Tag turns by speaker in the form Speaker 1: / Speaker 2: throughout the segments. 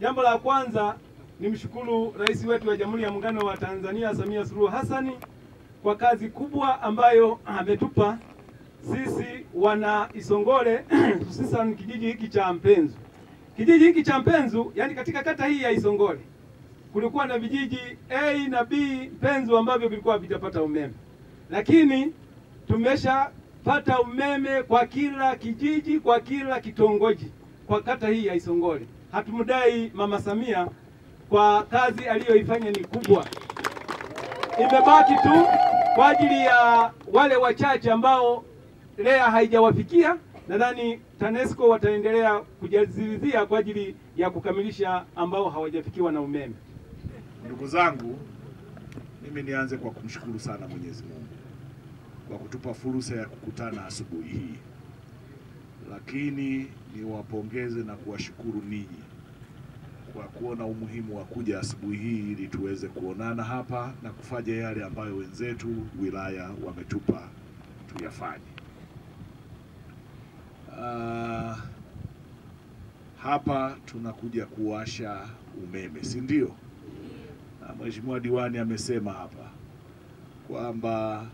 Speaker 1: Jambo la kwanza ni mshukuru Rais wetu wa Jamhuri ya Muungano wa Tanzania Samia Suluhu Hassan kwa kazi kubwa ambayo ametupa sisi wana Isongole hususan kijiji hiki cha Mpenzu. Kijiji hiki cha Mpenzu, yani katika kata hii ya Isongole, kulikuwa na vijiji A na B Mpenzu ambavyo vilikuwa havijapata umeme. Lakini tumeshapata umeme kwa kila kijiji, kwa kila kitongoji kwa kata hii ya Isongole. Hatumdai Mama Samia kwa kazi aliyoifanya ni kubwa. Imebaki tu kwa ajili ya wale wachache ambao REA haijawafikia. Nadhani TANESCO wataendelea kujazilizia kwa ajili ya kukamilisha ambao hawajafikiwa na umeme.
Speaker 2: Ndugu zangu, mimi nianze kwa kumshukuru sana Mwenyezi Mungu kwa kutupa fursa ya kukutana asubuhi hii. Lakini niwapongeze na kuwashukuru ninyi kwa kuona umuhimu wa kuja asubuhi hii ili tuweze kuonana hapa na kufanya yale ambayo wenzetu wilaya wametupa tuyafanye. Hapa tunakuja kuwasha umeme, si ndio? Na Mheshimiwa Diwani amesema hapa kwamba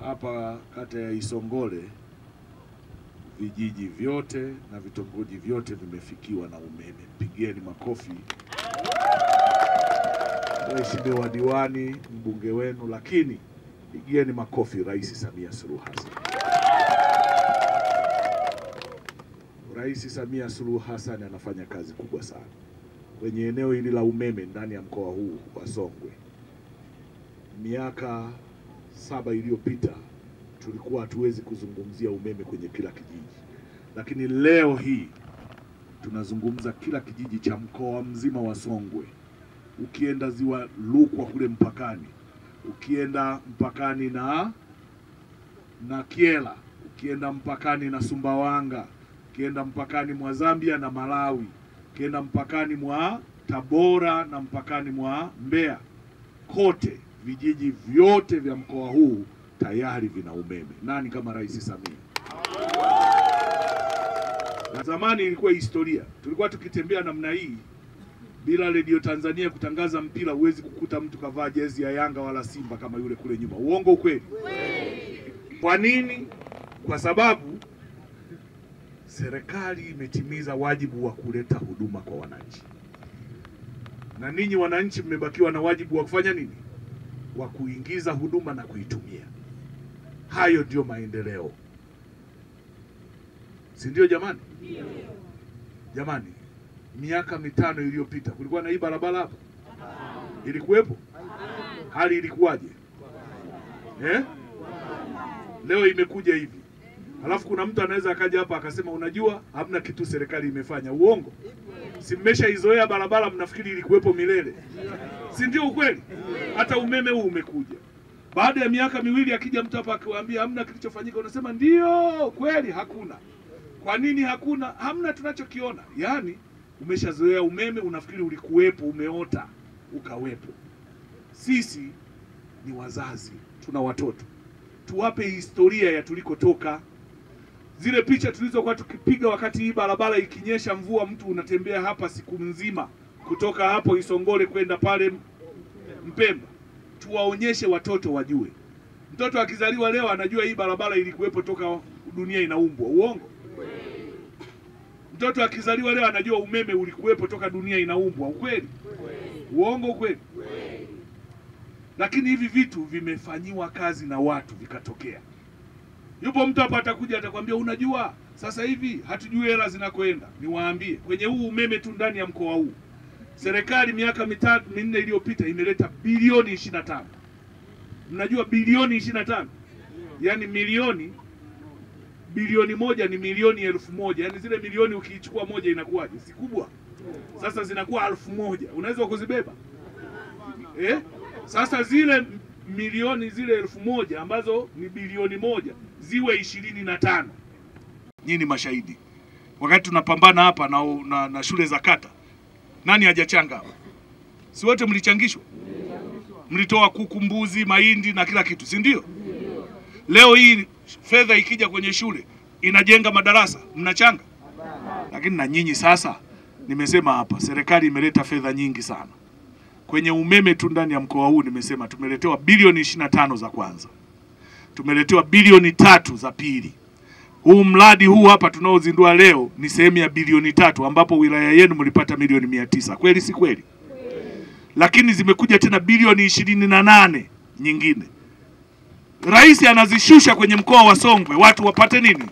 Speaker 2: hapa kata ya Isongole vijiji vyote na vitongoji vyote vimefikiwa na umeme. Pigeni makofi Mheshimiwa Diwani, mbunge wenu, lakini pigeni makofi Rais Samia Suluhu Hassan. Rais Samia Suluhu Hassan anafanya kazi kubwa sana kwenye eneo hili la umeme ndani ya mkoa huu wa Songwe. Miaka 7 iliyopita tulikuwa hatuwezi kuzungumzia umeme kwenye kila kijiji, lakini leo hii tunazungumza kila kijiji cha mkoa mzima wa Songwe. Ukienda ziwa Rukwa kule mpakani, ukienda mpakani na Kyela, ukienda mpakani na Sumbawanga, ukienda mpakani mwa Zambia na Malawi, ukienda mpakani mwa Tabora na mpakani mwa Mbeya, kote vijiji vyote vya mkoa huu tayari vina umeme. Nani kama Rais Samia? Na zamani ilikuwa historia. Tulikuwa tukitembea namna hii bila Radio Tanzania kutangaza mpira, huwezi kukuta mtu kavaa jezi ya Yanga wala Simba kama yule kule nyuma. Uongo kweli? Kwa nini? Kwa sababu serikali imetimiza wajibu wa kuleta huduma kwa wananchi. Na ninyi wananchi mmebakiwa na wajibu wa kufanya nini? Wa kuingiza huduma na kuitumia. Hayo ndio maendeleo. Si ndio jamani? Ndio. Jamani, miaka 5 iliyopita kulikuwa na hii barabara hapa? Ilikuwepo? Hali ilikuwaje? Leo imekuja hivi. Alafu kuna mtu anaweza akaja hapa akasema unajua hamna kitu serikali imefanya. Uongo? Si mmeshaizoea barabara, mnafikiri ilikuwepo milele? Si ndio ukweli? Hata umeme huu umekuja. Baada ya miaka 2 akija mtu hapa akiwaambia hamna kilichofanyika, unasema ndio kweli hakuna. Kwa nini hakuna? Hamna tunachokiona. Yaani umeshazoea umeme, unafikiri ulikuwepo, umeota ukawepo. Sisi ni wazazi, tuna watoto. Tuwape historia ya tulikotoka. Zile picha tulizokuwa tukipiga wakati hii barabara ikinyesha mvua, mtu unatembea hapa siku nzima kutoka hapo Isongole kwenda pale Mpemba. Tuwaonyeshe watoto wajue. Mtoto akizaliwa leo anajua hii barabara ilikuwepo toka dunia inaumbwa. Uongo? Mtoto akizaliwa leo anajua umeme ulikuwepo toka dunia inaumbwa. Ukweli? Uongo ukweli? Lakini hivi vitu vimefanyiwa kazi na watu vikatokea. Yupo mtu hapa atakuja atakwambia unajua sasa hivi hatujui hela zinakoenda. Niwaambie, kwenye huu umeme tu ndani ya mkoa huu serikali miaka 3-4 iliyopita imeleta bilioni 25. Mnajua bilioni 25? Yaani bilioni moja ni milioni 1000. Yaani zile milioni ukiichukua moja inakuwaje? Si kubwa. Sasa zinakuwa 1000. Unaweza kuzibeba? Sasa zile milioni zile 1000 ambazo ni bilioni moja ziwe 25. Nyinyi mashahidi. Wakati tunapambana hapa na shule za kata, nani hajachanga hapa? Si wote mlichangishwa? Mlitoa kuku, mbuzi, mahindi na kila kitu, si ndio? Leo hii fedha ikija kwenye shule inajenga madarasa, mnachanga. Lakini na nyinyi sasa nimesema hapa serikali imeleta fedha nyingi sana. Kwenye umeme tu ndani ya mkoa huu nimesema tumeletewa bilioni 25 za kwanza. Tumeletewa bilioni 3 za pili. Huu mradi huu hapa tunaozindua leo ni sehemu ya bilioni 3 ambapo wilaya yenu mlipata milioni 900. Kweli si kweli? Lakini zimekuja tena bilioni 28 nyingine. Rais anazishusha kwenye mkoa wa Songwe, watu wapate nini?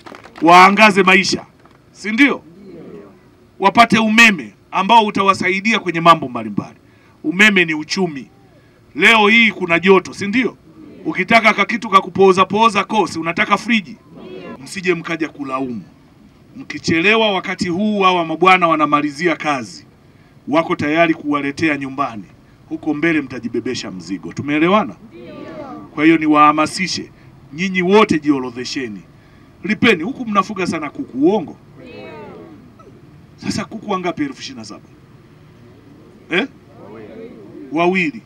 Speaker 2: Waangaze maisha. Si ndio? Wapate umeme ambao utawasaidia kwenye mambo mbalimbali. Umeme ni uchumi. Leo hii kuna joto, si ndio? Ukitaka kakitu kakupooza kosi, unataka friji. Msije mkaja kulaumu. Mkichelewa wakati huu hawa mabwana wanamalizia kazi, wako tayari kuwaletea nyumbani. Huko mbele mtajibebesha mzigo. Tumeelewana? Kwa hiyo niwahamasishe, nyinyi wote jiorodhesheni. Lipeni, huku mnafuga sana kuku, uongo? Sasa kuku wangapi 27,000? Wawili.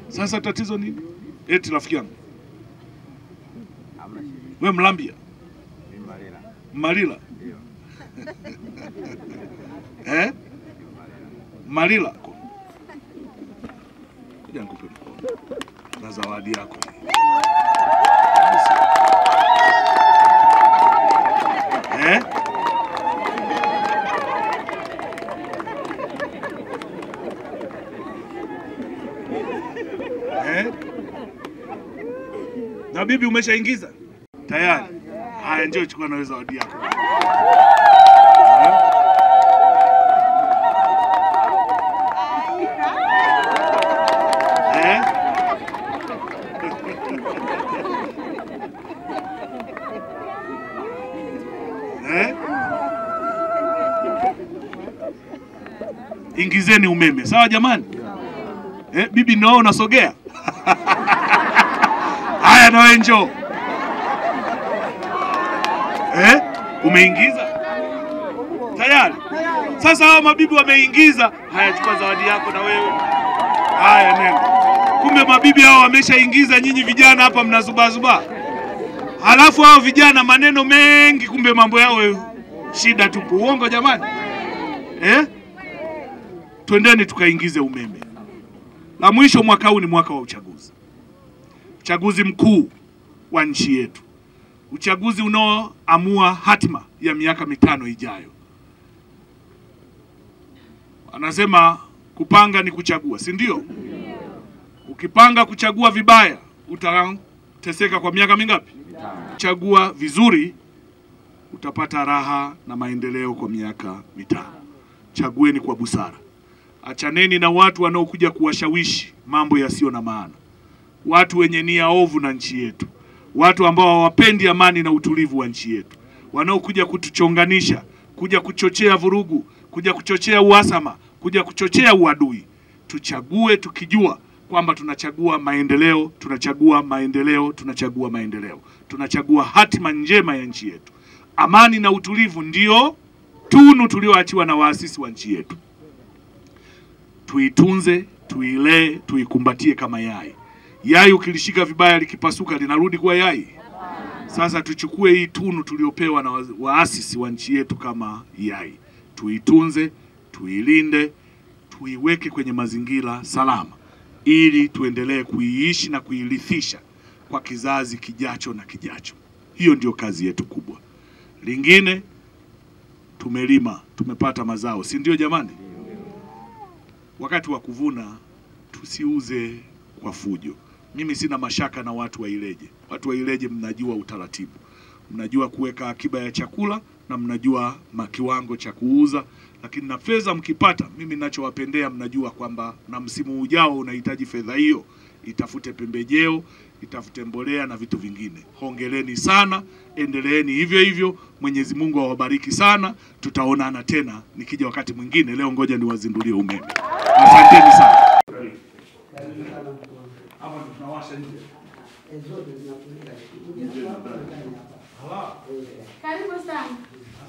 Speaker 2: Sasa tatizo nini? Eti rafiki yangu. Wewe Mlambia? Malila. Malila. Kuja nikupe mkono. Na zawadi yako. Na bibi umeshaingiza? Tayari. Haya, njoo chukua na zawadi yako. Ingizeni umeme. Sawa jamani? Bibi nao unasogea? Haya, na wewe njoo. Umeingiza? Tayari. Sasa hao mabibi wameingiza. Haya, chukua zawadi yako na wewe. Haya, nenda. Kumbe mabibi hao wameshaingiza, nyinyi vijana hapa mnazubazuba. Halafu hao vijana maneno mengi, kumbe mambo yao shida tupu. Uongo jamani? Twendeni tukaingize umeme. La mwisho, mwaka huu ni mwaka wa uchaguzi. Uchaguzi mkuu wa nchi yetu. Uchaguzi unaoamua hatima ya miaka 5 ijayo. Anasema kupanga ni kuchagua, si ndio? Ukipanga kuchagua vibaya, utateseka kwa miaka mingapi? Chagua vizuri, utapata raha na maendeleo kwa miaka 5. Chagueni kwa busara. Achaneni na watu wanaokuja kuwashawishi mambo yasiyo na maana. Watu wenye nia ovu na nchi yetu. Watu ambao hawapendi amani na utulivu wa nchi yetu. Wanaokuja kutuchonganisha, kuja kuchochea vurugu, kuja kuchochea uhasama, kuja kuchochea uadui. Tuchague tukijua kwamba tunachagua maendeleo, tunachagua maendeleo, tunachagua maendeleo. Tunachagua hatima njema ya nchi yetu. Amani na utulivu ndio tunu tulioachiwa na waasisi wa nchi yetu. Tuitunze, tuilee, tuikumbatie kama yai. Yai ukilishika vibaya likipasuka linarudi kuwa yai. Sasa tuchukue hii tunu tuliopewa na waasisi wa nchi yetu kama yai. Tuitunze, tuilinde, tuiweke kwenye mazingira salama ili tuendelee kuiishi na kuirithisha kwa kizazi kijacho na kijacho. Hiyo ndio kazi yetu kubwa. Lingine, tumelima, tumepata mazao, si ndio jamani? Wakati wa kuvuna tusiuze kwa fujo. Mimi sina mashaka na watu wa Ileje. Watu wa Ileje mnajua utaratibu. Mnajua kuweka akiba ya chakula na mnajua kiwango cha kuuza, lakini na fedha mkipata, mimi ninachowapendea mnajua kwamba na msimu ujao unahitaji fedha hiyo, itafute pembejeo, itafute mbolea na vitu vingine. Hongereni sana, endeleeni hivyo hivyo. Mwenyezi Mungu awabariki sana. Tutaonana tena nikija wakati mwingine. Leo ngoja niwazindulie umeme. Asanteni sana. Hapa tunawasha nje.
Speaker 3: Karibu sana.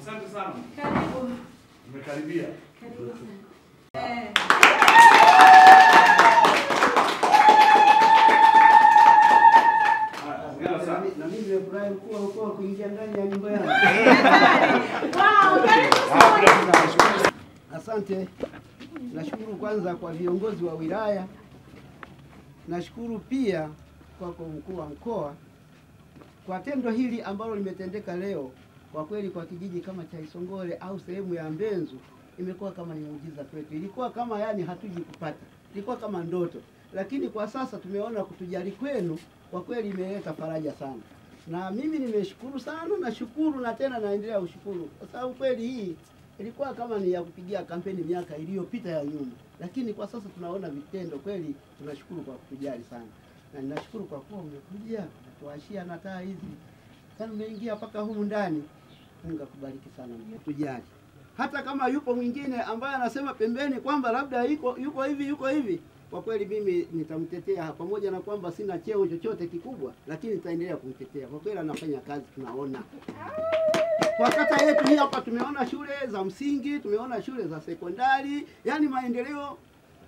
Speaker 2: Asante sana.
Speaker 3: Karibu.
Speaker 2: Umekaribia.
Speaker 3: Karibu sana.
Speaker 4: Na mimi nimefurahi kuingia ndani ya nyumba yangu.
Speaker 3: Wow, karibu.
Speaker 4: Asante. Nashukuru kwanza kwa viongozi wa wilaya. Nashukuru pia kwa mkuu wa mkoa kwa tendo hili ambalo limetendeka leo. Kwa kweli kwa kijiji kama cha Isongole au sehemu ya Mbenzu imekuwa kama ni muujiza kwetu. Ilikuwa kama yani hatuji kupata. Ilikuwa kama ndoto. Lakini kwa sasa tumeona kutujali kwenu kwa kweli imeleta faraja sana. Na mimi nimeshukuru sana, nashukuru na tena naendelea kushukuru. Kwa sababu kweli hii ilikuwa kama ni ya kupigia kampeni miaka iliyopita ya nyuma. Lakini kwa sasa tunaona vitendo kweli, tunashukuru kwa kutujali sana. Na ninashukuru kwa kuwa umekuja kuashia na taa hizi. Sana umeingia mpaka humu ndani. Mungu akubariki sana kutujali. Hata kama yupo mwingine ambaye anasema pembeni kwamba labda yuko hivi, kwa kweli mimi nitamtetea, pamoja na kwamba sina cheo chochote kikubwa, lakini nitaendelea kumtetea. Kwa kweli anafanya kazi, tunaona. Kwa kata yetu hii hapa tumeona shule za msingi, tumeona shule za sekondari, yani maendeleo.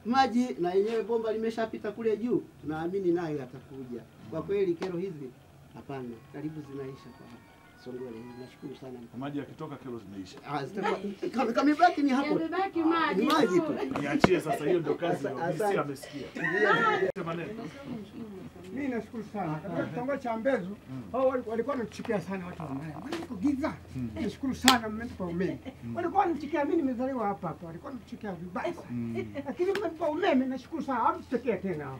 Speaker 4: Maji na yenyewe bomba limeshapita kule juu, tunaamini nayo yatakuja. Kwa kweli kero hizi hapana, karibu zinaisha kwa Songole. Nashukuru sana.
Speaker 2: Maji yakitoka kero zimeisha.
Speaker 4: Kamibaki ni hapo.
Speaker 3: Yamebaki maji.
Speaker 4: Maji tu.
Speaker 2: Niachie sasa, hiyo ndio kazi ya ofisi amesikia.
Speaker 5: Mimi nashukuru sana. Katika kitongoji cha Mbenzu, hao walikuwa wanatuchukia sana watu wa Mbeya. Niko giza. Nashukuru sana mmenipa umeme. Walikuwa wanatuchukia, mimi nimezaliwa hapa hapa. Walikuwa wanatuchukia vibaya sana. Lakini mmenipa umeme, nashukuru sana. Hawatuchukia tena.